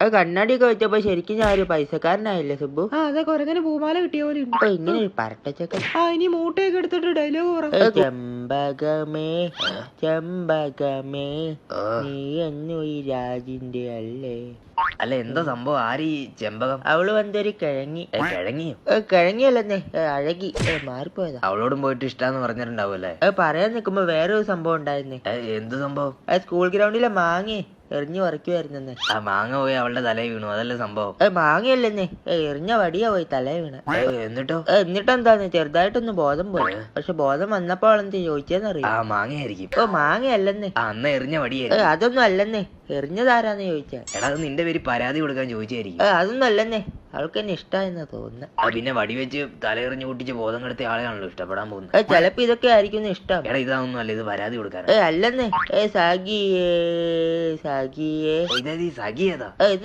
അത് കണ്ണാടിയൊക്കെ വെച്ചപ്പോ ശരിക്കും ഞാൻ ഒരു പൈസക്കാരനായില്ലേ സുബു? അതെ കൊരങ്ങനെ പൂമാല കിട്ടിയ പോലെ ഉണ്ട്. അപ്പൊ ഇങ്ങനെ ഒരു പരട്ടച്ചക്ക. ഇനി മൂട്ടയൊക്കെ എടുത്തിട്ട് ഡയലോഗ് പറ. ചെമ്പകമേ ചെമ്പകമേ നീ എന്നു ഈ രാജിന്റെ അല്ലേ. അല്ല എന്താ സംഭവം? ആരീ ചെമ്പകം? അവള് വന്നൊരു കിഴങ്ങി. കിഴങ്ങിയോ? കിഴങ്ങിയല്ലെന്നേ, അഴകി. മാറിപ്പോയതാ. അവളോടും പോയിട്ട് ഇഷ്ടാന്ന് പറഞ്ഞിട്ടുണ്ടാവൂല്ലേ? പറയാൻ നിക്കുമ്പോ വേറൊരു സംഭവം ഉണ്ടായിരുന്നേ. എന്ത് സംഭവം? സ്കൂൾ ഗ്രൗണ്ടിലെ മാങ്ങേ എറിഞ്ഞു പറിക്കുമായിരുന്നെ. ആ മാങ്ങ പോയി അവളുടെ തലയിൽ വീണു, അതല്ലേ സംഭവം? മാങ്ങയല്ലെന്നേ, എറിഞ്ഞ വടിയാ പോയി തലേ വീണ. എന്നിട്ടോ? എന്നിട്ടെന്താന്ന് ചെറുതായിട്ടൊന്ന് ബോധം പോയി. പക്ഷെ ബോധം വന്നപ്പോ അവളെന്ത് ചോദിച്ചെന്നറിയാം. മാങ്ങയായിരിക്കും. മാങ്ങയല്ലെന്നേ, അന്ന് എറിഞ്ഞ വടിയായിരിക്കും. അതൊന്നും അല്ലെന്നേ. എറിഞ്ഞതാരാന്ന് ചോദിച്ചാ. എടാ അത് നിന്റെ പേര് പരാതി കൊടുക്കാൻ ചോദിച്ചായിരിക്കും. അതൊന്നും അല്ലെന്നേ, അവൾക്ക് എന്നെ ഇഷ്ടായെന്നാ തോന്നുന്നു. പിന്നെ വടിവെച്ച് തലയെറിഞ്ഞ് പൊട്ടിച്ച് ബോധം കെടുത്ത ആളെയാണല്ലോ ഇഷ്ടപ്പെടാൻ പോകുന്നത്. ചിലപ്പോ ഇതൊക്കെ ആയിരിക്കും ഇഷ്ടം. എടാ ഇതൊന്നും അല്ല, ഇത് പരാതി കൊടുക്കാൻ. അല്ലെന്നേ, സാഗിയേ സാഗിയേ. ഇതേത് ഈ സഖി ഏതാ? ഇത്